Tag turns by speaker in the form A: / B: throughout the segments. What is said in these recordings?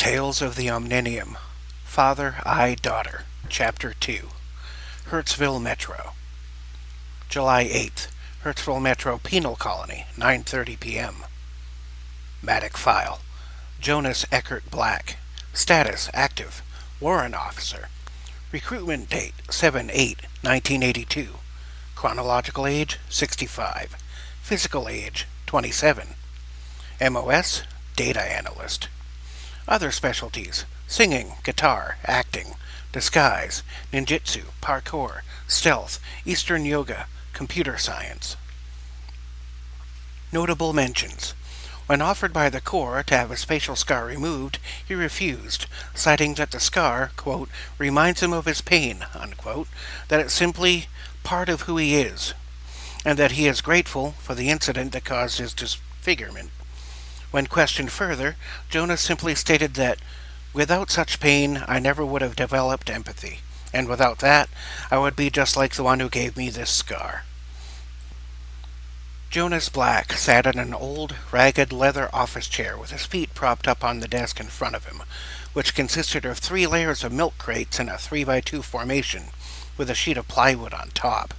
A: Tales of the Omninium. Father, I, Daughter. Chapter 2. Heurtzville Metro. July 8th. Heurtzville Metro Penal Colony, 9:30 p.m. Matic File. Jonas Eckert Black. Status, active. Warrant Officer. Recruitment date, 7/8/1982. Chronological age, 65. Physical age, 27. MOS, Data Analyst. Other specialties: singing, guitar, acting, disguise, ninjutsu, parkour, stealth, Eastern yoga, computer science. Notable mentions. When offered by the Corps to have his facial scar removed, he refused, citing that the scar, quote, reminds him of his pain, unquote, that it's simply part of who he is, and that he is grateful for the incident that caused his disfigurement. When questioned further, Jonas simply stated that, without such pain, I never would have developed empathy, and without that, I would be just like the one who gave me this scar. Jonas Black sat in an old, ragged leather office chair with his feet propped up on the desk in front of him, which consisted of 3 layers of milk crates in a 3x2 formation, with a sheet of plywood on top.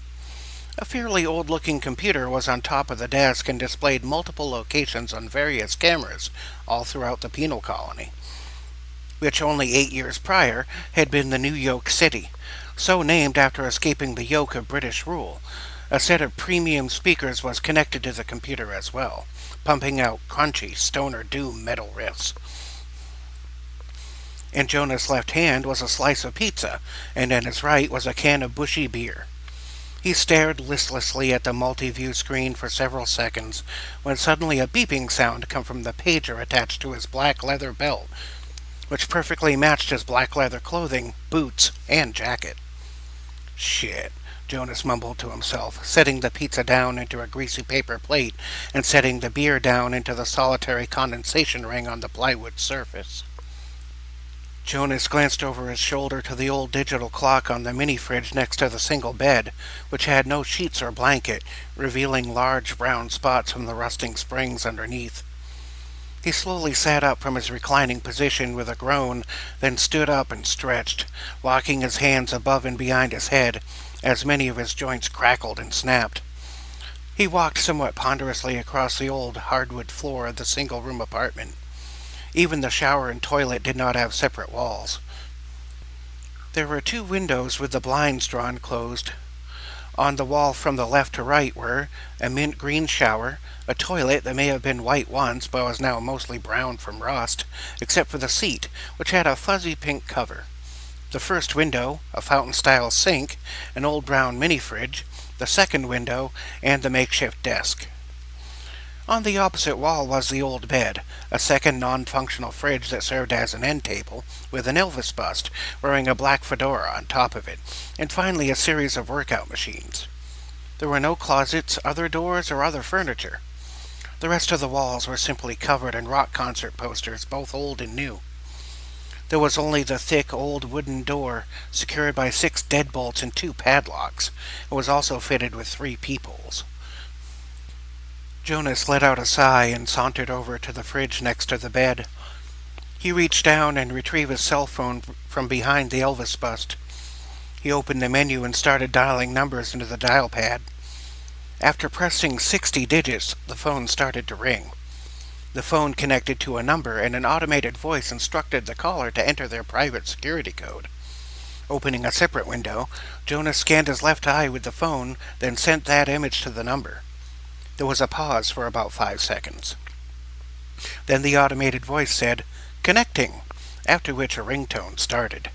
A: A fairly old-looking computer was on top of the desk and displayed multiple locations on various cameras all throughout the penal colony, which only 8 years prior had been the New Yoke City, so named after escaping the yoke of British rule. A set of premium speakers was connected to the computer as well, pumping out crunchy stoner doom metal riffs. In Jonas' left hand was a slice of pizza, and in his right was a can of bushy beer. He stared listlessly at the multi-view screen for several seconds, when suddenly a beeping sound came from the pager attached to his black leather belt, which perfectly matched his black leather clothing, boots, and jacket. Shit, Jonas mumbled to himself, setting the pizza down into a greasy paper plate and setting the beer down into the solitary condensation ring on the plywood surface. Jonas glanced over his shoulder to the old digital clock on the mini-fridge next to the single bed, which had no sheets or blanket, revealing large brown spots from the rusting springs underneath. He slowly sat up from his reclining position with a groan, then stood up and stretched, locking his hands above and behind his head, as many of his joints crackled and snapped. He walked somewhat ponderously across the old hardwood floor of the single-room apartment. Even the shower and toilet did not have separate walls. There were 2 windows with the blinds drawn closed. On the wall from the left to right were a mint green shower, a toilet that may have been white once but was now mostly brown from rust, except for the seat, which had a fuzzy pink cover. The first window, a fountain-style sink, an old brown mini-fridge, the second window, and the makeshift desk. On the opposite wall was the old bed, a second non-functional fridge that served as an end table, with an Elvis bust, wearing a black fedora on top of it, and finally a series of workout machines. There were no closets, other doors, or other furniture. The rest of the walls were simply covered in rock concert posters, both old and new. There was only the thick, old wooden door, secured by 6 deadbolts and 2 padlocks. It was also fitted with 3 peepholes. Jonas let out a sigh and sauntered over to the fridge next to the bed. He reached down and retrieved his cell phone from behind the Elvis bust. He opened the menu and started dialing numbers into the dial pad. After pressing 60 digits, the phone started to ring. The phone connected to a number, and an automated voice instructed the caller to enter their private security code. Opening a separate window, Jonas scanned his left eye with the phone, then sent that image to the number. There was a pause for about 5 seconds. Then the automated voice said, "Connecting," after which a ringtone started.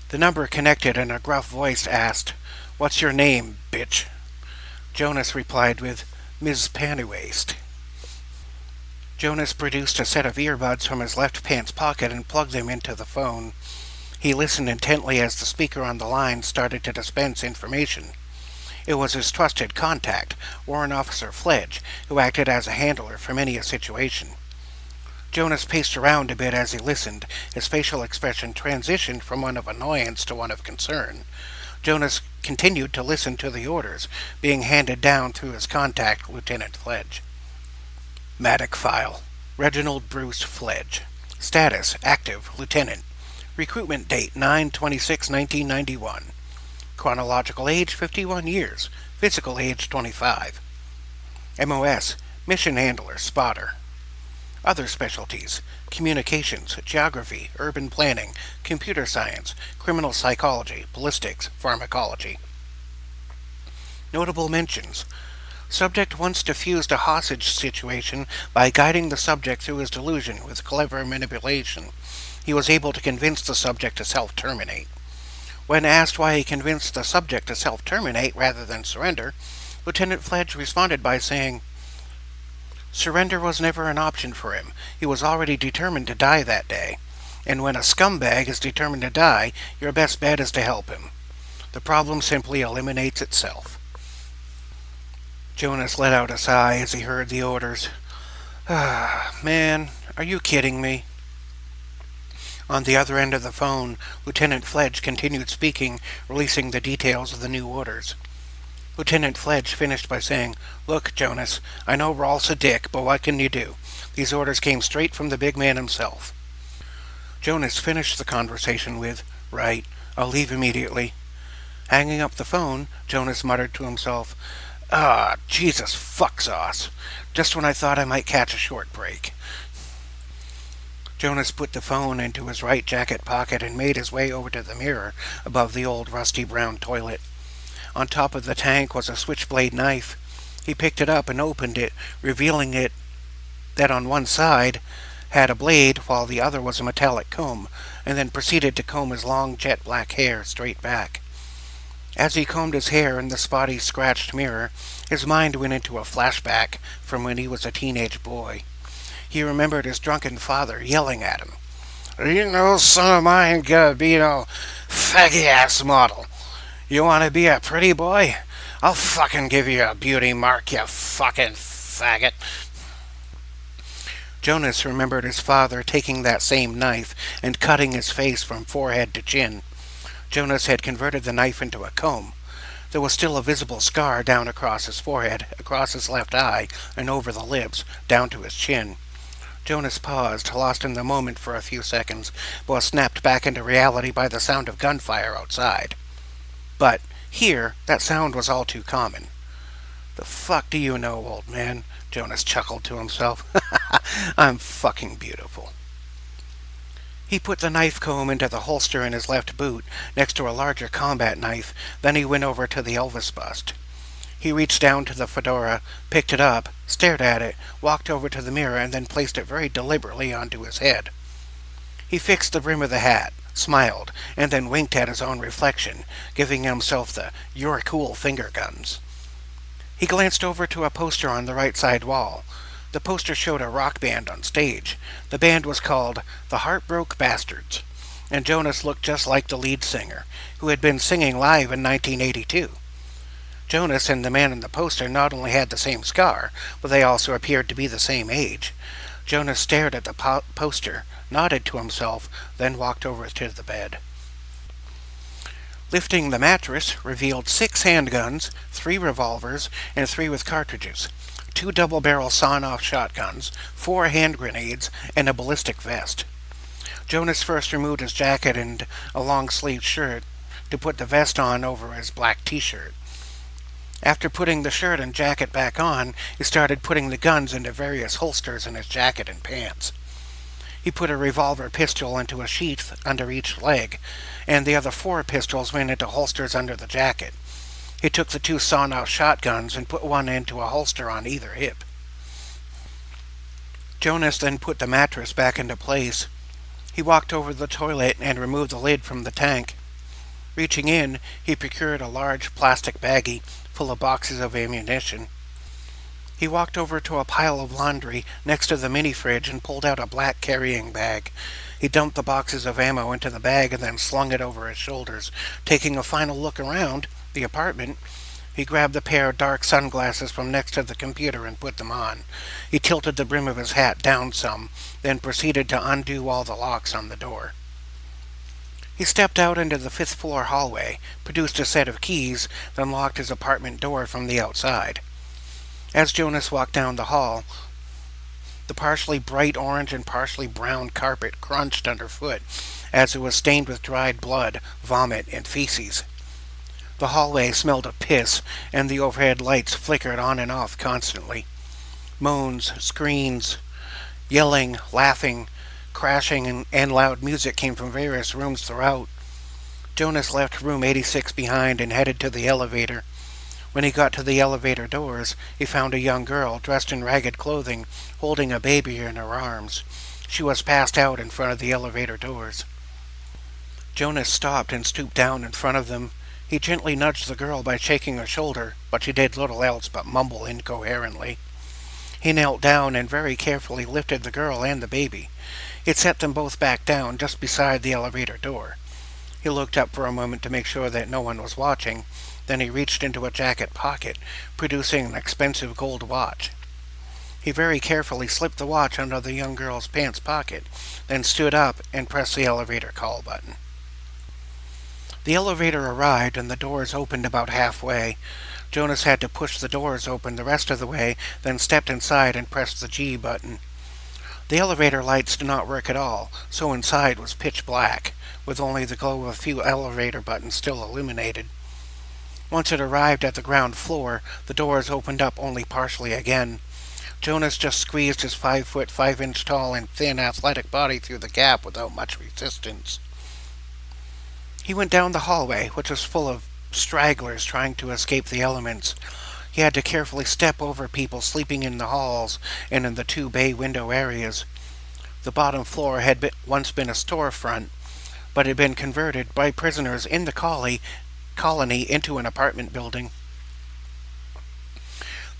A: The number connected and a gruff voice asked, "What's your name, bitch?" Jonas replied with, "Ms. Pantywaist." Jonas produced a set of earbuds from his left pants pocket and plugged them into the phone. He listened intently as the speaker on the line started to dispense information. It was his trusted contact, Warrant Officer Fledge, who acted as a handler for many a situation. Jonas paced around a bit as he listened. His facial expression transitioned from one of annoyance to one of concern. Jonas continued to listen to the orders being handed down through his contact, Lieutenant Fledge. Matic File. Reginald Bruce Fledge. Status: active, lieutenant. Recruitment date: 9/26/1991. Chronological age: 51 years. Physical age: 25. MOS: mission handler, spotter. Other specialties: communications, geography, urban planning, computer science, criminal psychology, ballistics, pharmacology. Notable mentions: subject once diffused a hostage situation by guiding the subject through his delusion with clever manipulation. He was able to convince the subject to self-terminate. When asked why he convinced the subject to self-terminate rather than surrender, Lieutenant Fledge responded by saying, "Surrender was never an option for him. He was already determined to die that day. And when a scumbag is determined to die, your best bet is to help him. The problem simply eliminates itself." Jonas let out a sigh as he heard the orders. Man, are you kidding me? On the other end of the phone, Lieutenant Fledge continued speaking, releasing the details of the new orders. Lieutenant Fledge finished by saying, "Look, Jonas, I know Rolf's a dick, but what can you do? These orders came straight from the big man himself." Jonas finished the conversation with, "Right, I'll leave immediately." Hanging up the phone, Jonas muttered to himself, Jesus fuck sauce. Just when I thought I might catch a short break." Jonas put the phone into his right jacket pocket and made his way over to the mirror above the old rusty brown toilet. On top of the tank was a switchblade knife. He picked it up and opened it, revealing it that on one side had a blade while the other was a metallic comb, and then proceeded to comb his long jet black hair straight back. As he combed his hair in the spotty, scratched mirror, his mind went into a flashback from when he was a teenage boy. He remembered his drunken father yelling at him, "You know, son of mine, gonna be no faggy-ass model. You want to be a pretty boy? I'll fucking give you a beauty mark, you fucking faggot." Jonas remembered his father taking that same knife and cutting his face from forehead to chin. Jonas had converted the knife into a comb. There was still a visible scar down across his forehead, across his left eye, and over the lips, down to his chin. Jonas paused, lost in the moment for a few seconds, but was snapped back into reality by the sound of gunfire outside. But here, that sound was all too common. "The fuck do you know, old man?" Jonas chuckled to himself. "I'm fucking beautiful." He put the knife comb into the holster in his left boot, next to a larger combat knife. Then he went over to the Elvis bust. He reached down to the fedora, picked it up, stared at it, walked over to the mirror, and then placed it very deliberately onto his head. He fixed the brim of the hat, smiled, and then winked at his own reflection, giving himself the "you're cool" finger guns. He glanced over to a poster on the right side wall. The poster showed a rock band on stage. The band was called the Heartbroke Bastards, and Jonas looked just like the lead singer, who had been singing live in 1982. Jonas and the man in the poster not only had the same scar, but they also appeared to be the same age. Jonas stared at the poster, nodded to himself, then walked over to the bed. Lifting the mattress revealed 6 handguns, 3 revolvers, and 3 with cartridges, 2 double-barrel sawn-off shotguns, 4 hand grenades, and a ballistic vest. Jonas first removed his jacket and a long-sleeved shirt to put the vest on over his black t-shirt. After putting the shirt and jacket back on, he started putting the guns into various holsters in his jacket and pants. He put a revolver pistol into a sheath under each leg, and the other 4 pistols went into holsters under the jacket. He took the 2 sawn-off shotguns and put one into a holster on either hip. Jonas then put the mattress back into place. He walked over to the toilet and removed the lid from the tank. Reaching in, he procured a large plastic baggie full of boxes of ammunition. He walked over to a pile of laundry next to the mini-fridge and pulled out a black carrying bag. He dumped the boxes of ammo into the bag and then slung it over his shoulders. Taking a final look around the apartment, he grabbed a pair of dark sunglasses from next to the computer and put them on. He tilted the brim of his hat down some, then proceeded to undo all the locks on the door. He stepped out into the 5th-floor hallway, produced a set of keys, then locked his apartment door from the outside. As Jonas walked down the hall, The partially bright orange and partially brown carpet crunched underfoot as it was stained with dried blood, vomit, and feces. The hallway smelled of piss, and the overhead lights flickered on and off constantly. Moans, screams, yelling, laughing, crashing, and loud music came from various rooms throughout. Jonas left room 86 behind and headed to the elevator. When he got to the elevator doors, he found a young girl dressed in ragged clothing, holding a baby in her arms. She was passed out in front of the elevator doors. Jonas stopped and stooped down in front of them. He gently nudged the girl by shaking her shoulder, but she did little else but mumble incoherently. He knelt down and very carefully lifted the girl and the baby. It set them both back down just beside the elevator door. He looked up for a moment to make sure that no one was watching. Then he reached into a jacket pocket, producing an expensive gold watch. He very carefully slipped the watch under the young girl's pants pocket, then stood up and pressed the elevator call button. The elevator arrived and the doors opened about halfway. Jonas had to push the doors open the rest of the way, then stepped inside and pressed the G button. The elevator lights did not work at all, so inside was pitch black, with only the glow of a few elevator buttons still illuminated. Once it arrived at the ground floor, the doors opened up only partially again. Jonas just squeezed his 5-foot, 5-inch tall and thin athletic body through the gap without much resistance. He went down the hallway, which was full of stragglers trying to escape the elements. He had to carefully step over people sleeping in the halls and in the 2 bay window areas. The bottom floor had once been a storefront, but had been converted by prisoners in the colony into an apartment building.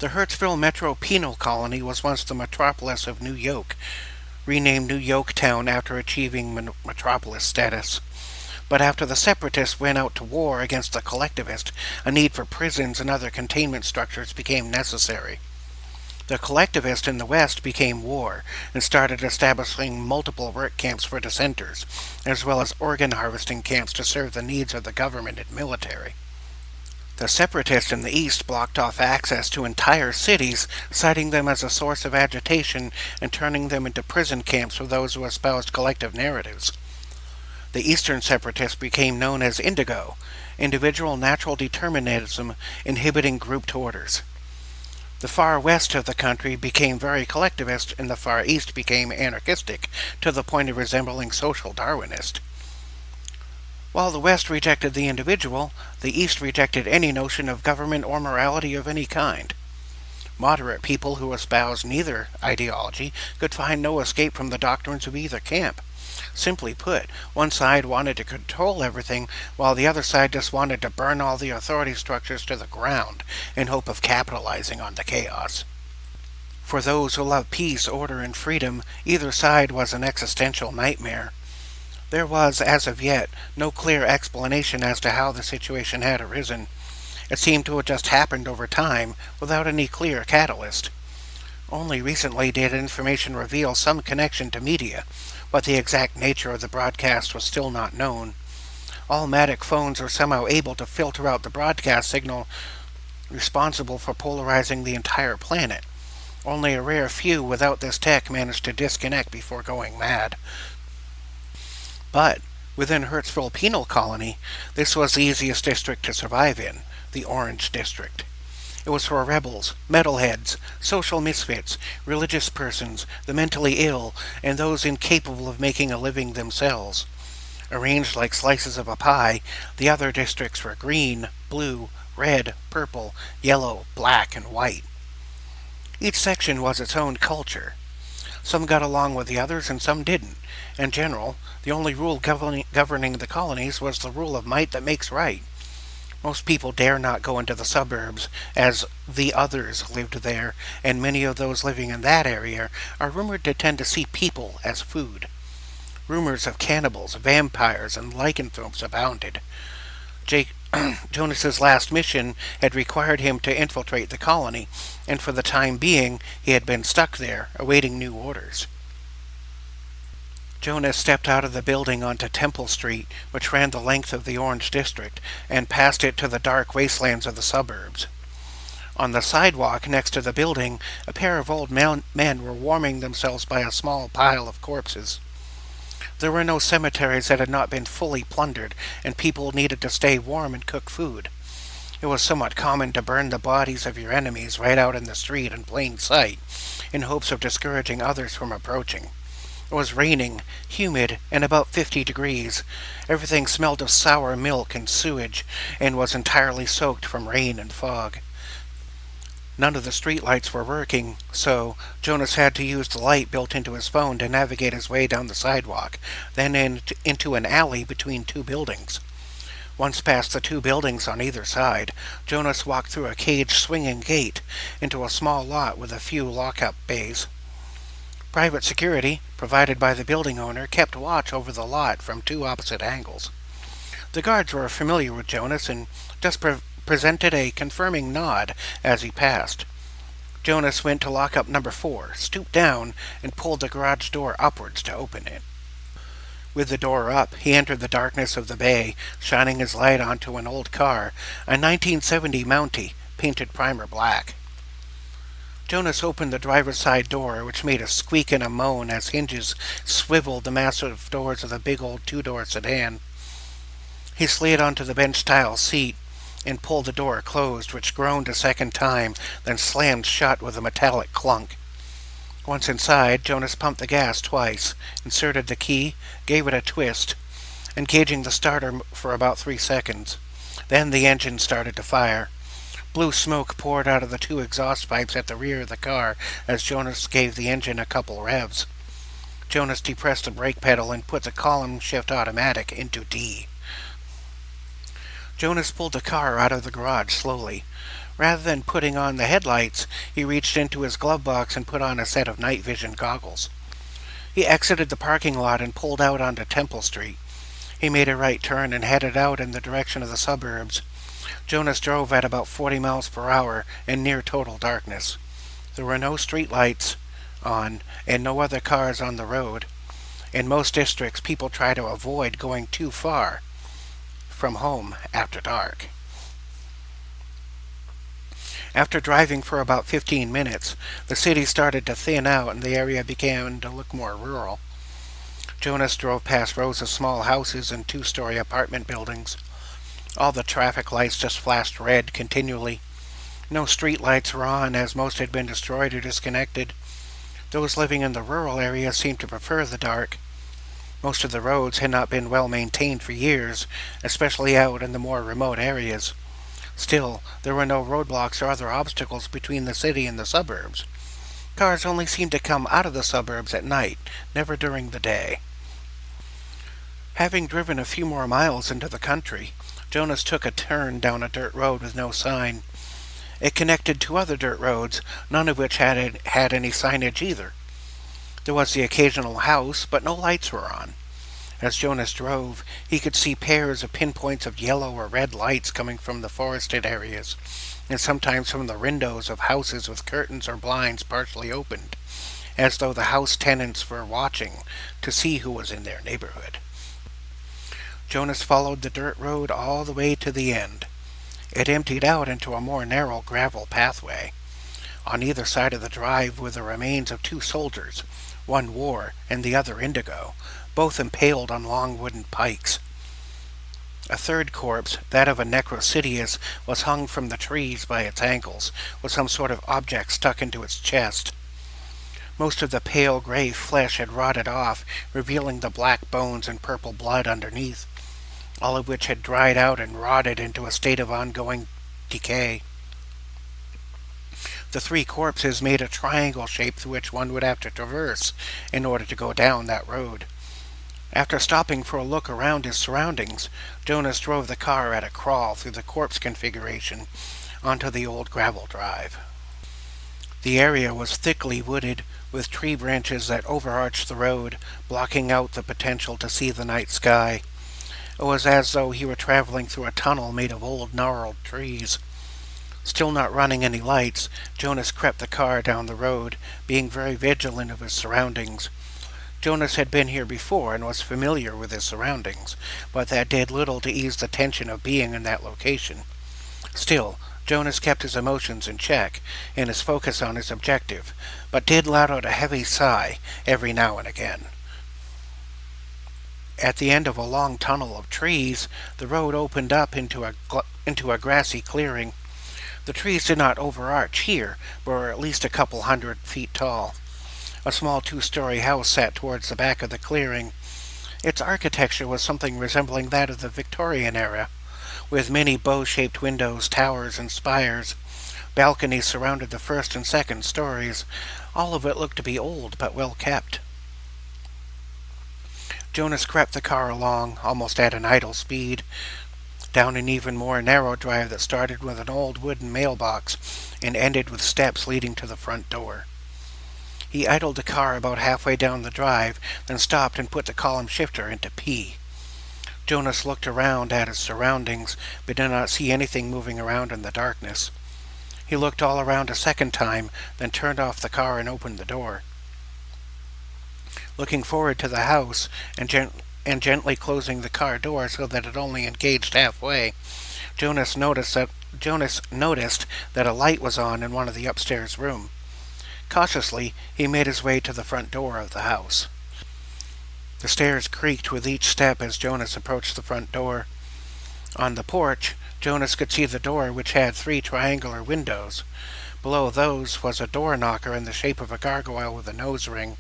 A: The Heurtzville Metro Penal Colony was once the metropolis of New York, renamed New Yorktown after achieving metropolis status. But after the separatists went out to war against the collectivists, a need for prisons and other containment structures became necessary. The collectivists in the West became war and started establishing multiple work camps for dissenters, as well as organ harvesting camps to serve the needs of the government and military. The separatists in the East blocked off access to entire cities, citing them as a source of agitation and turning them into prison camps for those who espoused collective narratives. The Eastern separatists became known as indigo, individual natural determinism inhibiting grouped orders. The far west of the country became very collectivist, and the far east became anarchistic, to the point of resembling social Darwinist. While the West rejected the individual, the East rejected any notion of government or morality of any kind. Moderate people who espoused neither ideology could find no escape from the doctrines of either camp. Simply put, one side wanted to control everything, while the other side just wanted to burn all the authority structures to the ground in hope of capitalizing on the chaos. For those who love peace, order, and freedom, either side was an existential nightmare. There was, as of yet, no clear explanation as to how the situation had arisen. It seemed to have just happened over time, without any clear catalyst. Only recently did information reveal some connection to media, but the exact nature of the broadcast was still not known. All Matic phones were somehow able to filter out the broadcast signal responsible for polarizing the entire planet. Only a rare few without this tech managed to disconnect before going mad. But within Heurtzville Penal Colony, this was the easiest district to survive in, the Orange District. It was for rebels, metalheads, social misfits, religious persons, the mentally ill, and those incapable of making a living themselves. Arranged like slices of a pie, the other districts were green, blue, red, purple, yellow, black, and white. Each section was its own culture. Some got along with the others and some didn't. In general, the only rule governing the colonies was the rule of might that makes right. Most people dare not go into the suburbs, as the others lived there, and many of those living in that area are rumored to tend to see people as food. Rumors of cannibals, vampires, and lycanthropes abounded. Jonas's last mission had required him to infiltrate the colony, and for the time being he had been stuck there, awaiting new orders. Jonas stepped out of the building onto Temple Street, which ran the length of the Orange District, and passed it to the dark wastelands of the suburbs. On the sidewalk next to the building, a pair of old men were warming themselves by a small pile of corpses. There were no cemeteries that had not been fully plundered, and people needed to stay warm and cook food. It was somewhat common to burn the bodies of your enemies right out in the street in plain sight, in hopes of discouraging others from approaching. It was raining, humid, and about 50 degrees. Everything smelled of sour milk and sewage, and was entirely soaked from rain and fog. None of the streetlights were working, so Jonas had to use the light built into his phone to navigate his way down the sidewalk, then into an alley between two buildings. Once past the two buildings on either side, Jonas walked through a cage-swinging gate into a small lot with a few lock-up bays. Private security, provided by the building owner, kept watch over the lot from two opposite angles. The guards were familiar with Jonas and just presented a confirming nod as he passed. Jonas went to lock up number 4, stooped down, and pulled the garage door upwards to open it. With the door up, he entered the darkness of the bay, shining his light onto an old car, a 1970 Mountie, painted primer black. Jonas opened the driver's side door, which made a squeak and a moan as hinges swiveled the massive doors of the big old two-door sedan. He slid onto the bench-style seat and pulled the door closed, which groaned a second time, then slammed shut with a metallic clunk. Once inside, Jonas pumped the gas twice, inserted the key, gave it a twist, engaging the starter for about 3 seconds. Then the engine started to fire. Blue smoke poured out of the two exhaust pipes at the rear of the car as Jonas gave the engine a couple revs. Jonas depressed the brake pedal and put the column shift automatic into D. Jonas pulled the car out of the garage slowly. Rather than putting on the headlights, he reached into his glove box and put on a set of night vision goggles. He exited the parking lot and pulled out onto Temple Street. He made a right turn and headed out in the direction of the suburbs. Jonas drove at about 40 miles per hour in near total darkness. There were no street lights on and no other cars on the road. In most districts, people try to avoid going too far from home after dark. After driving for about 15 minutes, the city started to thin out and the area began to look more rural. Jonas drove past rows of small houses and 2-story apartment buildings. All the traffic lights just flashed red continually. No street lights were on, as most had been destroyed or disconnected. Those living in the rural areas seemed to prefer the dark. Most of the roads had not been well maintained for years, especially out in the more remote areas. Still, there were no roadblocks or other obstacles between the city and the suburbs. Cars only seemed to come out of the suburbs at night, never during the day. Having driven a few more miles into the country, Jonas took a turn down a dirt road with no sign. It connected to other dirt roads, none of which had any signage either. There was the occasional house, but no lights were on. As Jonas drove, he could see pairs of pinpoints of yellow or red lights coming from the forested areas, and sometimes from the windows of houses with curtains or blinds partially opened, as though the house tenants were watching to see who was in their neighborhood. Jonas followed the dirt road all the way to the end. It emptied out into a more narrow gravel pathway. On either side of the drive were the remains of 2 soldiers, one war and the other indigo, both impaled on long wooden pikes. A third corpse, that of a necrosidius, was hung from the trees by its ankles, with some sort of object stuck into its chest. Most of the pale gray flesh had rotted off, revealing the black bones and purple blood underneath, all of which had dried out and rotted into a state of ongoing decay. The 3 corpses made a triangle shape through which one would have to traverse in order to go down that road. After stopping for a look around his surroundings, Jonas drove the car at a crawl through the corpse configuration onto the old gravel drive. The area was thickly wooded, with tree branches that overarched the road, blocking out the potential to see the night sky. It was as though he were traveling through a tunnel made of old gnarled trees. Still not running any lights, Jonas crept the car down the road, being very vigilant of his surroundings. Jonas had been here before and was familiar with his surroundings, but that did little to ease the tension of being in that location. Still, Jonas kept his emotions in check and his focus on his objective, but did let out a heavy sigh every now and again. At the end of a long tunnel of trees, the road opened up into a grassy clearing. The trees did not overarch here, but were at least a couple 100 feet tall. A small two-story house sat towards the back of the clearing. Its architecture was something resembling that of the Victorian era, with many bow-shaped windows, towers, and spires. Balconies surrounded the first and second stories. All of it looked to be old but well kept. Jonas crept the car along, almost at an idle speed, down an even more narrow drive that started with an old wooden mailbox and ended with steps leading to the front door. He idled the car about halfway down the drive, then stopped and put the column shifter into P. Jonas looked around at his surroundings, but did not see anything moving around in the darkness. He looked all around a second time, then turned off the car and opened the door. Looking forward to the house and gently closing the car door so that it only engaged halfway, Jonas noticed that a light was on in one of the upstairs rooms. Cautiously, he made his way to the front door of the house. The stairs creaked with each step as Jonas approached the front door. On the porch, Jonas could see the door, which had 3 triangular windows. Below those was a door knocker in the shape of a gargoyle with a nose ring.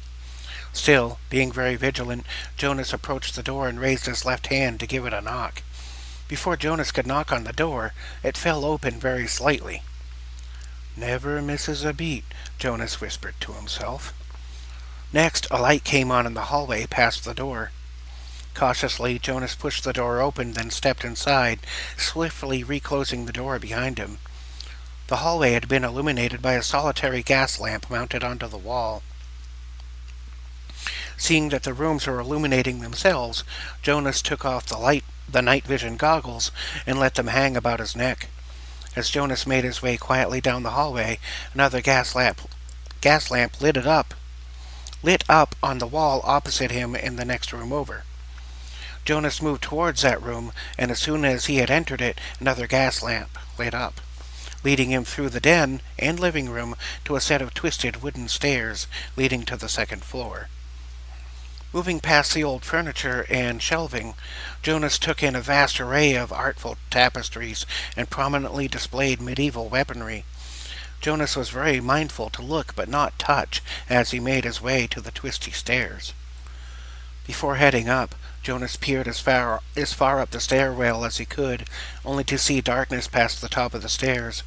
A: Still, being very vigilant, Jonas approached the door and raised his left hand to give it a knock. Before Jonas could knock on the door, it fell open very slightly. "Never misses a beat," Jonas whispered to himself. Next, a light came on in the hallway past the door. Cautiously, Jonas pushed the door open, then stepped inside, swiftly reclosing the door behind him. The hallway had been illuminated by a solitary gas lamp mounted onto the wall. Seeing that the rooms were illuminating themselves, Jonas took off the night vision goggles and let them hang about his neck. As Jonas made his way quietly down the hallway, another gas lamp lit up on the wall opposite him in the next room over. Jonas moved towards that room, and as soon as he had entered it, another gas lamp lit up, leading him through the den and living room to a set of twisted wooden stairs leading to the second floor. Moving past the old furniture and shelving, Jonas took in a vast array of artful tapestries and prominently displayed medieval weaponry. Jonas was very mindful to look but not touch as he made his way to the twisty stairs. Before heading up, Jonas peered as far up the stairwell as he could, only to see darkness past the top of the stairs.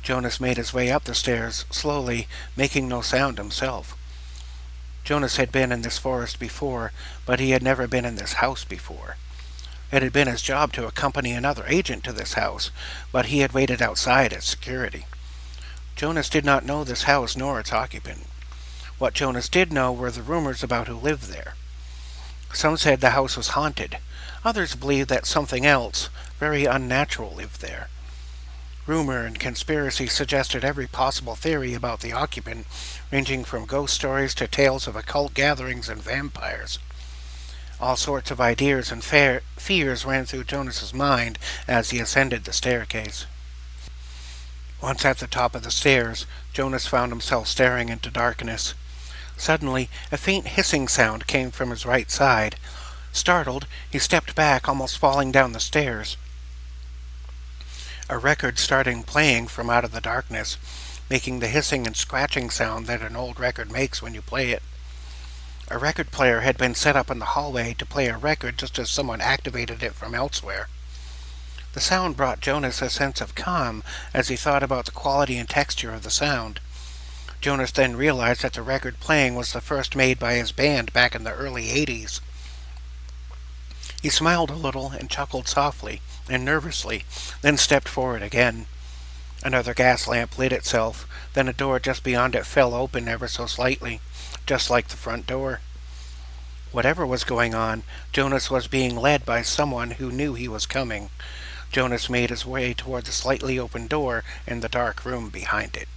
A: Jonas made his way up the stairs, slowly, making no sound himself. Jonas had been in this forest before, but he had never been in this house before. It had been his job to accompany another agent to this house, but he had waited outside as security. Jonas did not know this house nor its occupant. What Jonas did know were the rumors about who lived there. Some said the house was haunted. Others believed that something else, very unnatural, lived there. Rumor and conspiracy suggested every possible theory about the occupant, ranging from ghost stories to tales of occult gatherings and vampires. All sorts of ideas and fears ran through Jonas's mind as he ascended the staircase. Once at the top of the stairs, Jonas found himself staring into darkness. Suddenly, a faint hissing sound came from his right side. Startled, he stepped back, almost falling down the stairs. A record started playing from out of the darkness, making the hissing and scratching sound that an old record makes when you play it. A record player had been set up in the hallway to play a record just as someone activated it from elsewhere. The sound brought Jonas a sense of calm as he thought about the quality and texture of the sound. Jonas then realized that the record playing was the first made by his band back in the early 80s. He smiled a little and chuckled softly and nervously, then stepped forward again. Another gas lamp lit itself, then a door just beyond it fell open ever so slightly, just like the front door. Whatever was going on, Jonas was being led by someone who knew he was coming. Jonas made his way toward the slightly open door in the dark room behind it.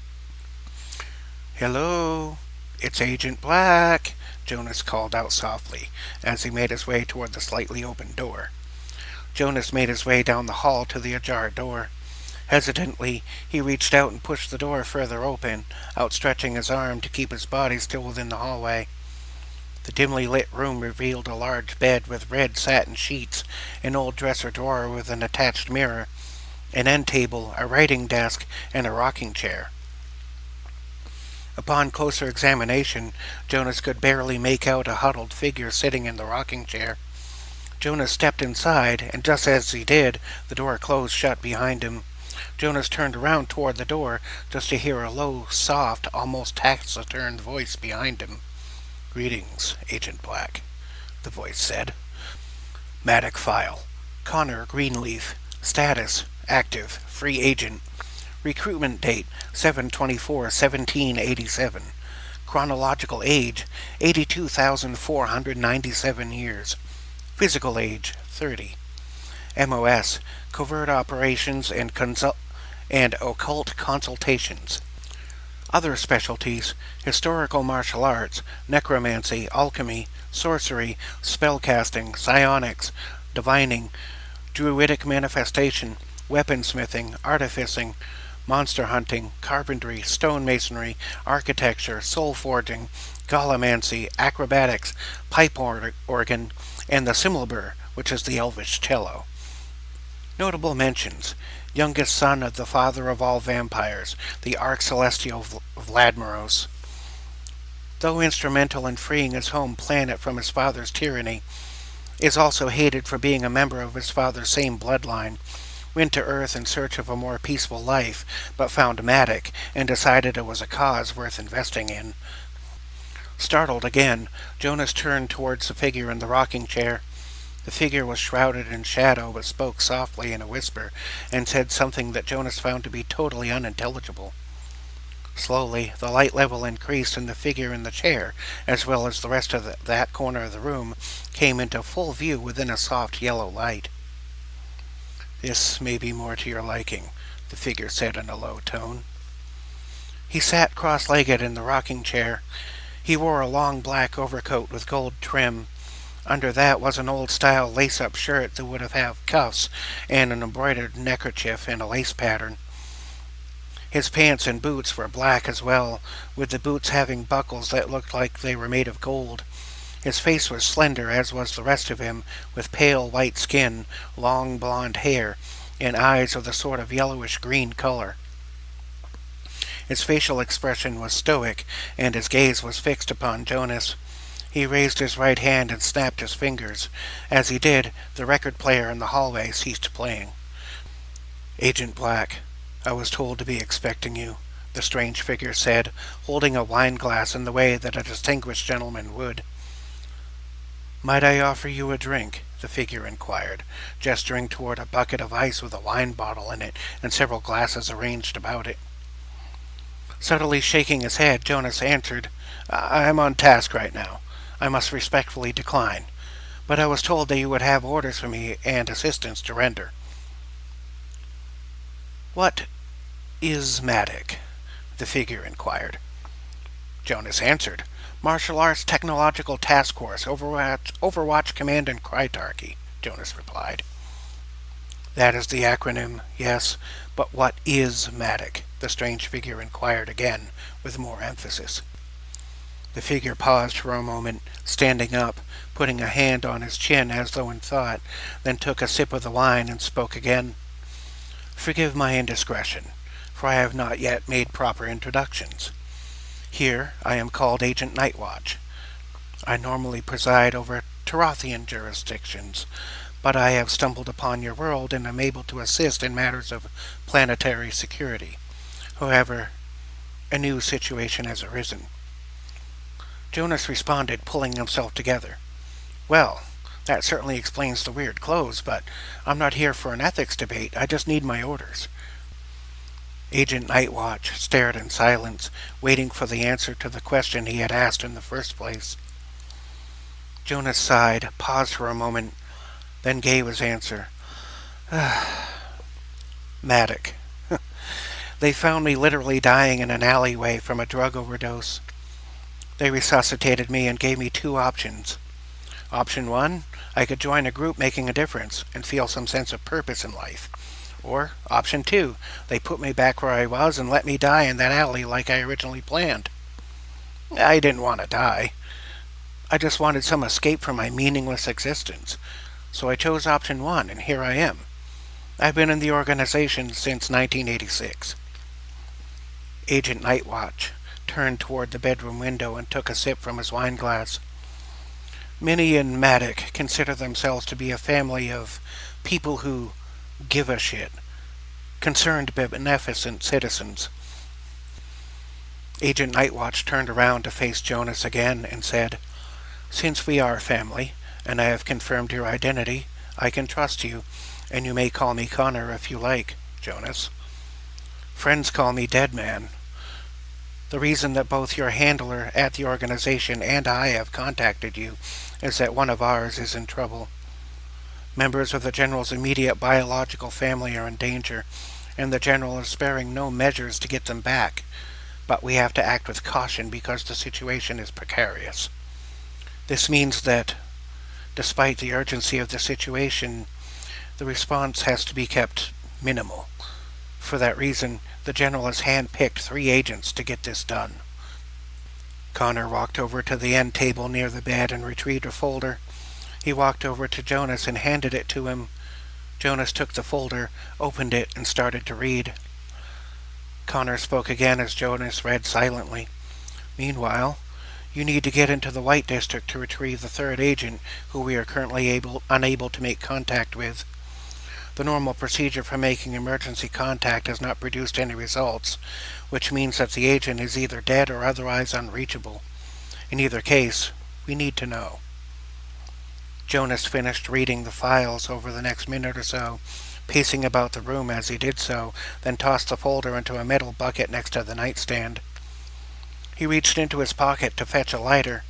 A: "Hello, it's Agent Black," Jonas called out softly as he made his way toward the slightly open door. Jonas made his way down the hall to the ajar door. Hesitantly, he reached out and pushed the door further open, outstretching his arm to keep his body still within the hallway. The dimly lit room revealed a large bed with red satin sheets, an old dresser drawer with an attached mirror, an end table, a writing desk, and a rocking chair. Upon closer examination, Jonas could barely make out a huddled figure sitting in the rocking chair. Jonas stepped inside, and just as he did, the door closed shut behind him. Jonas turned around toward the door just to hear a low, soft, almost taciturn voice behind him. "Greetings, Agent Black," the voice said. "Maddock file. Connor Greenleaf. Status, active, free agent. Recruitment date, 7/24/1787. Chronological age, 82,497 years. Physical age, 30. MOS, covert operations and occult consultations. Other specialties: historical martial arts, necromancy, alchemy, sorcery, spellcasting, psionics, divining, druidic manifestation, weaponsmithing, artificing, monster hunting, carpentry, stonemasonry, architecture, soul forging, gallimancy, acrobatics, pipe organ, and the cymbalbur, which is the elvish cello. Notable mentions: youngest son of the father of all vampires, the Arch-Celestial Vladimiros. Though instrumental in freeing his home planet from his father's tyranny, is also hated for being a member of his father's same bloodline. Went to Earth in search of a more peaceful life, but found Maddock and decided it was a cause worth investing in. Startled again, Jonas turned towards the figure in the rocking chair. The figure was shrouded in shadow, but spoke softly in a whisper, and said something that Jonas found to be totally unintelligible. Slowly, the light level increased, and the figure in the chair, as well as the rest of that corner of the room, came into full view within a soft yellow light. "This may be more to your liking," the figure said in a low tone. He sat cross-legged in the rocking chair. He wore a long black overcoat with gold trim. Under that was an old-style lace-up shirt that would have had cuffs and an embroidered neckerchief in a lace pattern. His pants and boots were black as well, with the boots having buckles that looked like they were made of gold. His face was slender, as was the rest of him, with pale white skin, long blonde hair, and eyes of the sort of yellowish-green color. His facial expression was stoic, and his gaze was fixed upon Jonas. He raised his right hand and snapped his fingers. As he did, the record player in the hallway ceased playing. "Agent Black, I was told to be expecting you," the strange figure said, holding a wine glass in the way that a distinguished gentleman would. "Might I offer you a drink?" the figure inquired, gesturing toward a bucket of ice with a wine bottle in it and several glasses arranged about it. Subtly shaking his head, Jonas answered, "I'm on task right now. I must respectfully decline. But I was told that you would have orders for me and assistance to render." "What is Maddock?" the figure inquired. Jonas answered, "Martial Arts Technological Task Force, Overwatch Command and Critarchy," Jonas replied. "That is the acronym, yes, but what is Maddock?" the strange figure inquired again, with more emphasis. The figure paused for a moment, standing up, putting a hand on his chin as though in thought, then took a sip of the wine and spoke again. "Forgive my indiscretion, for I have not yet made proper introductions. Here I am called Agent Nightwatch. I normally preside over Tarathian jurisdictions, but I have stumbled upon your world and am able to assist in matters of planetary security. However, a new situation has arisen." Jonas responded, pulling himself together. "Well, that certainly explains the weird clothes, but I'm not here for an ethics debate. I just need my orders." Agent Nightwatch stared in silence, waiting for the answer to the question he had asked in the first place. Jonas sighed, paused for a moment, then gave his answer. "Maddock. They found me literally dying in an alleyway from a drug overdose. They resuscitated me and gave me two options. Option one, I could join a group making a difference and feel some sense of purpose in life. Or option 2, they put me back where I was and let me die in that alley like I originally planned. I didn't want to die. I just wanted some escape from my meaningless existence. So I chose option 1, and here I am. I've been in the organization since 1986. Agent Nightwatch turned toward the bedroom window and took a sip from his wine glass. Minnie and Maddock consider themselves to be a family of people who give a shit, concerned beneficent citizens. Agent Nightwatch turned around to face Jonas again and said, "Since we are family, and I have confirmed your identity, I can trust you, and you may call me Connor if you like, Jonas. Friends call me Deadman. The reason that both your handler at the organization and I have contacted you is that one of ours is in trouble. Members of the General's immediate biological family are in danger, and the General is sparing no measures to get them back. But we have to act with caution because the situation is precarious. This means that, despite the urgency of the situation, the response has to be kept minimal. For that reason, the General has hand-picked 3 agents to get this done." Connor walked over to the end table near the bed and retrieved a folder. He walked over to Jonas and handed it to him. Jonas took the folder, opened it, and started to read. Connor spoke again as Jonas read silently. "Meanwhile, you need to get into the White District to retrieve the 3rd agent, who we are currently unable to make contact with. The normal procedure for making emergency contact has not produced any results, which means that the agent is either dead or otherwise unreachable. In either case, we need to know." Jonas finished reading the files over the next minute or so, pacing about the room as he did so, then tossed the folder into a metal bucket next to the nightstand. He reached into his pocket to fetch a lighter.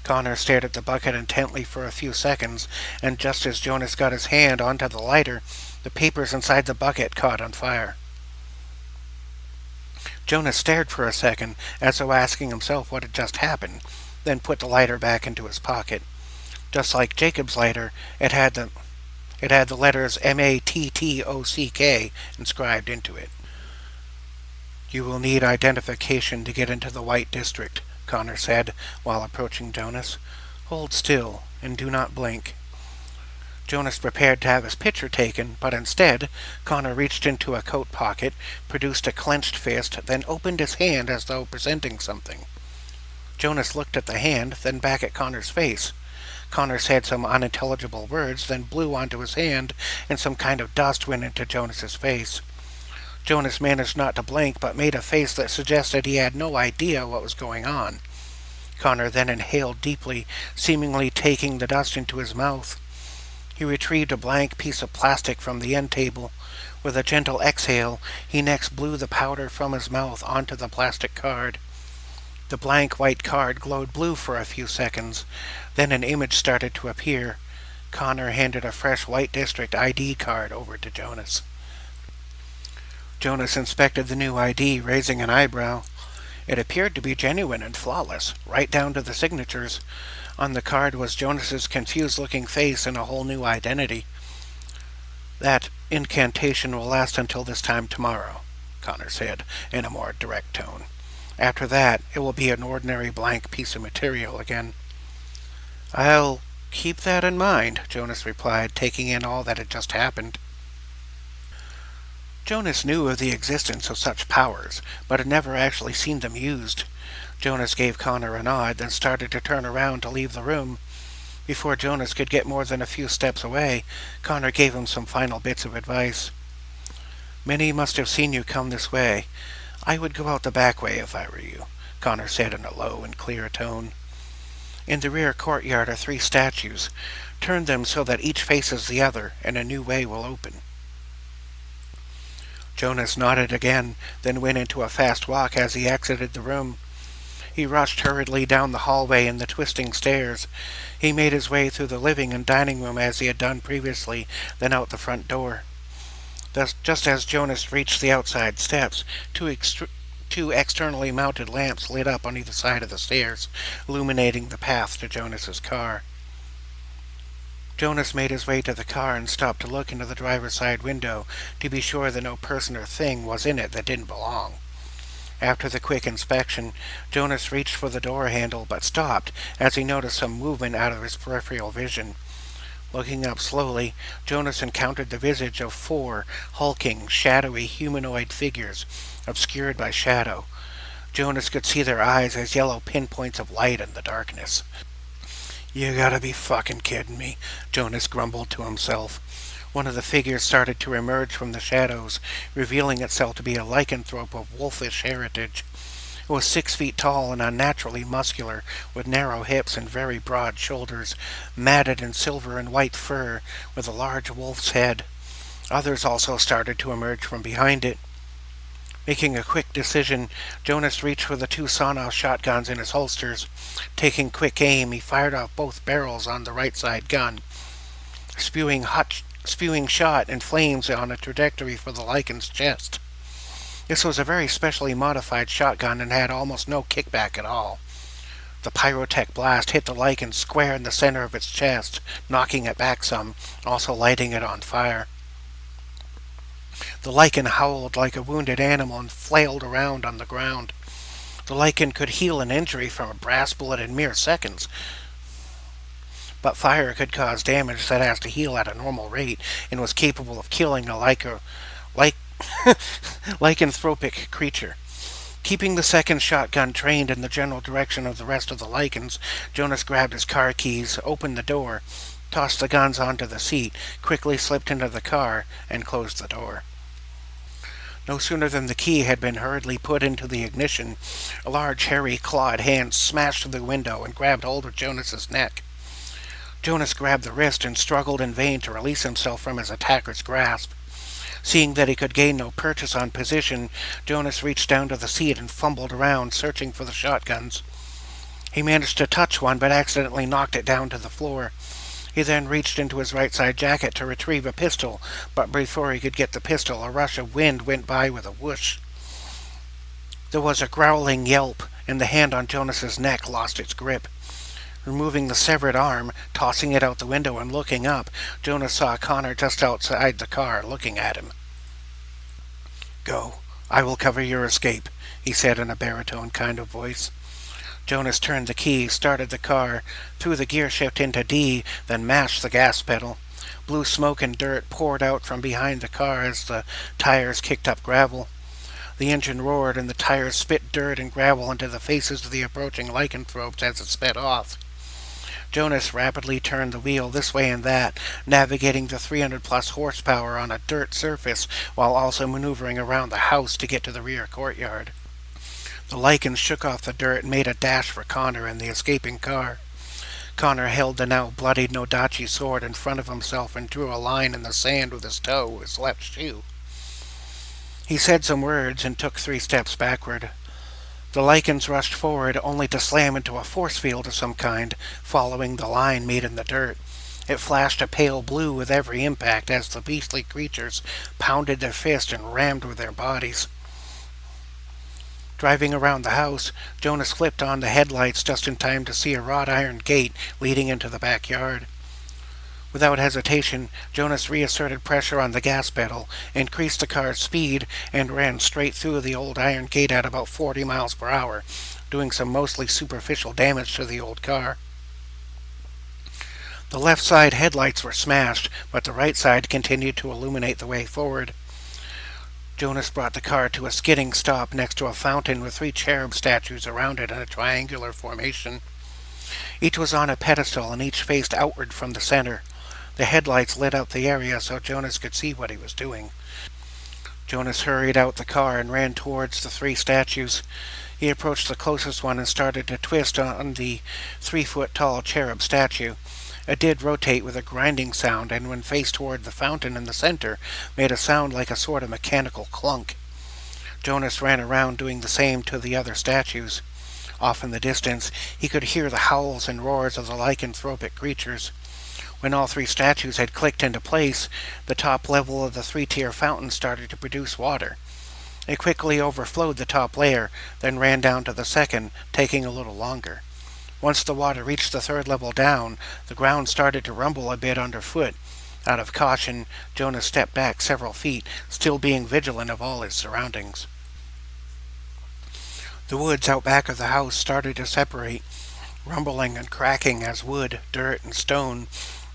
A: Connor stared at the bucket intently for a few seconds, and just as Jonas got his hand onto the lighter, the papers inside the bucket caught on fire. Jonas stared for a second, as though asking himself what had just happened, then put the lighter back into his pocket. Just like Jacob's lighter, it had the letters MATTOCK inscribed into it. "You will need identification to get into the White District," Connor said while approaching Jonas. "Hold still and do not blink." Jonas prepared to have his picture taken, but instead, Connor reached into a coat pocket, produced a clenched fist, then opened his hand as though presenting something. Jonas looked at the hand, then back at Connor's face. Connor said some unintelligible words, then blew onto his hand, and some kind of dust went into Jonas's face. Jonas managed not to blink, but made a face that suggested he had no idea what was going on. Connor then inhaled deeply, seemingly taking the dust into his mouth. He retrieved a blank piece of plastic from the end table. With a gentle exhale, he next blew the powder from his mouth onto the plastic card. The blank white card glowed blue for a few seconds. Then an image started to appear. Connor handed a fresh White District ID card over to Jonas. Jonas inspected the new ID, raising an eyebrow. It appeared to be genuine and flawless, right down to the signatures. On the card was Jonas's confused-looking face and a whole new identity. "That incantation will last until this time tomorrow," Connor said, in a more direct tone. "After that, it will be an ordinary blank piece of material again." "I'll keep that in mind," Jonas replied, taking in all that had just happened. Jonas knew of the existence of such powers, but had never actually seen them used. Jonas gave Connor a nod, then started to turn around to leave the room. Before Jonas could get more than a few steps away, Connor gave him some final bits of advice. "Many must have seen you come this way. I would go out the back way if I were you," Connor said in a low and clear tone. "In the rear courtyard are 3 statues. Turn them so that each faces the other, and a new way will open." Jonas nodded again, then went into a fast walk as he exited the room. He rushed hurriedly down the hallway and the twisting stairs. He made his way through the living and dining room as he had done previously, then out the front door. Just as Jonas reached the outside steps, two externally mounted lamps lit up on either side of the stairs, illuminating the path to Jonas's car. Jonas made his way to the car and stopped to look into the driver's side window to be sure that no person or thing was in it that didn't belong. After the quick inspection, Jonas reached for the door handle but stopped as he noticed some movement out of his peripheral vision. Looking up slowly, Jonas encountered the visage of 4 hulking, shadowy humanoid figures, obscured by shadow. Jonas could see their eyes as yellow pinpoints of light in the darkness. "You gotta be fucking kidding me," Jonas grumbled to himself. One of the figures started to emerge from the shadows, revealing itself to be a lycanthrope of wolfish heritage. It was 6 feet tall and unnaturally muscular, with narrow hips and very broad shoulders, matted in silver and white fur, with a large wolf's head. Others also started to emerge from behind it. Making a quick decision, Jonas reached for the 2 sawn-off shotguns in his holsters. Taking quick aim, he fired off both barrels on the right side gun, spewing shot and flames on a trajectory for the Lycan's chest. This was a very specially modified shotgun and had almost no kickback at all. The pyrotech blast hit the Lycan square in the center of its chest, knocking it back some, also lighting it on fire. The Lycan howled like a wounded animal and flailed around on the ground. The Lycan could heal an injury from a brass bullet in mere seconds, but fire could cause damage that has to heal at a normal rate and was capable of killing a lycanthropic creature. Keeping the second shotgun trained in the general direction of the rest of the Lycans, Jonas grabbed his car keys, opened the door, tossed the guns onto the seat, quickly slipped into the car, and closed the door. No sooner than the key had been hurriedly put into the ignition, a large, hairy, clawed hand smashed through the window and grabbed hold of Jonas's neck. Jonas grabbed the wrist and struggled in vain to release himself from his attacker's grasp. Seeing that he could gain no purchase on position, Jonas reached down to the seat and fumbled around, searching for the shotguns. He managed to touch one, but accidentally knocked it down to the floor. He then reached into his right side jacket to retrieve a pistol, but before he could get the pistol, a rush of wind went by with a whoosh. There was a growling yelp, and the hand on Jonas's neck lost its grip. Removing the severed arm, tossing it out the window and looking up, Jonas saw Connor just outside the car, looking at him. "Go. I will cover your escape," he said in a baritone kind of voice. Jonas turned the key, started the car, threw the gear shift into D, then mashed the gas pedal. Blue smoke and dirt poured out from behind the car as the tires kicked up gravel. The engine roared and the tires spit dirt and gravel into the faces of the approaching lycanthropes as it sped off. Jonas rapidly turned the wheel this way and that, navigating the 300-plus horsepower on a dirt surface while also maneuvering around the house to get to the rear courtyard. The Lycans shook off the dirt and made a dash for Connor and the escaping car. Connor held the now bloodied Nodachi sword in front of himself and drew a line in the sand with his toe, his left shoe. He said some words and took 3 steps backward. The Lycans rushed forward only to slam into a force field of some kind, following the line made in the dirt. It flashed a pale blue with every impact as the beastly creatures pounded their fists and rammed with their bodies. Driving around the house, Jonas flipped on the headlights just in time to see a wrought iron gate leading into the backyard. Without hesitation, Jonas reasserted pressure on the gas pedal, increased the car's speed, and ran straight through the old iron gate at about 40 miles per hour, doing some mostly superficial damage to the old car. The left side headlights were smashed, but the right side continued to illuminate the way forward. Jonas brought the car to a skidding stop next to a fountain with 3 cherub statues around it in a triangular formation. Each was on a pedestal and each faced outward from the center. The headlights lit up the area so Jonas could see what he was doing. Jonas hurried out the car and ran towards the 3 statues. He approached the closest one and started to twist on the 3-foot-tall cherub statue. It did rotate with a grinding sound, and when faced toward the fountain in the center, made a sound like a sort of mechanical clunk. Jonas ran around doing the same to the other statues. Off in the distance, he could hear the howls and roars of the lycanthropic creatures. When all 3 statues had clicked into place, the top level of the 3-tier fountain started to produce water. It quickly overflowed the top layer, then ran down to the second, taking a little longer. Once the water reached the third level down, the ground started to rumble a bit underfoot. Out of caution, Jonas stepped back several feet, still being vigilant of all his surroundings. The woods out back of the house started to separate, rumbling and cracking as wood, dirt, and stone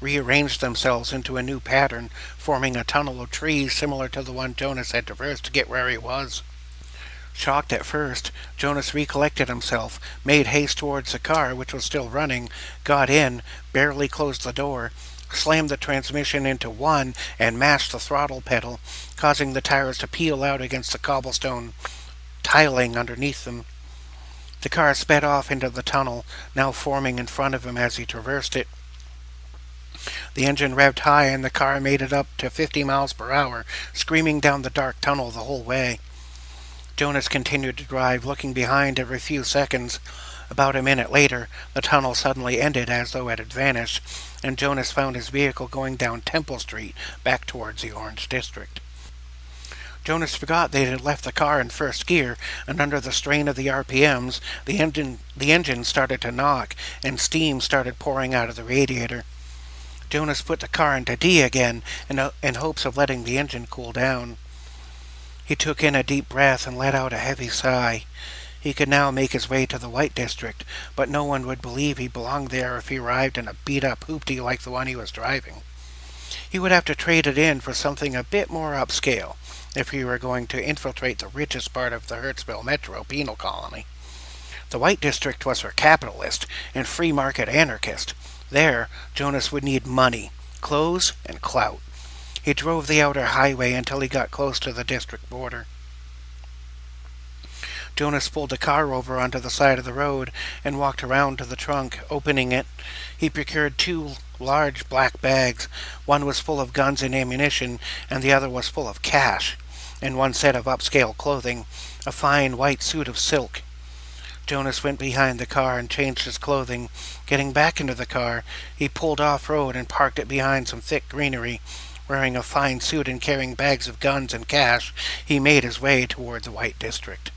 A: rearranged themselves into a new pattern, forming a tunnel of trees similar to the one Jonas had traversed to get where he was. Shocked at first, Jonas recollected himself, made haste towards the car, which was still running, got in, barely closed the door, slammed the transmission into one, and mashed the throttle pedal, causing the tires to peel out against the cobblestone tiling underneath them. The car sped off into the tunnel, now forming in front of him as he traversed it. The engine revved high and the car made it up to 50 miles per hour, screaming down the dark tunnel the whole way. Jonas continued to drive, looking behind every few seconds. About a minute later, the tunnel suddenly ended as though it had vanished, and Jonas found his vehicle going down Temple Street, back towards the Orange District. Jonas forgot they had left the car in first gear, and under the strain of the RPMs, the engine started to knock, and steam started pouring out of the radiator. Jonas put the car into D again, in hopes of letting the engine cool down. He took in a deep breath and let out a heavy sigh. He could now make his way to the White District, but no one would believe he belonged there if he arrived in a beat-up hoopty like the one he was driving. He would have to trade it in for something a bit more upscale if he were going to infiltrate the richest part of the Heurtzville Metro penal colony. The White District was for capitalists and free-market anarchists. There, Jonas would need money, clothes, and clout. He drove the outer highway until he got close to the district border. Jonas pulled the car over onto the side of the road and walked around to the trunk, opening it. He procured 2 large black bags. One was full of guns and ammunition, and the other was full of cash, and one set of upscale clothing, a fine white suit of silk. Jonas went behind the car and changed his clothing. Getting back into the car, he pulled off-road and parked it behind some thick greenery. Wearing a fine suit and carrying bags of guns and cash, he made his way toward the White District.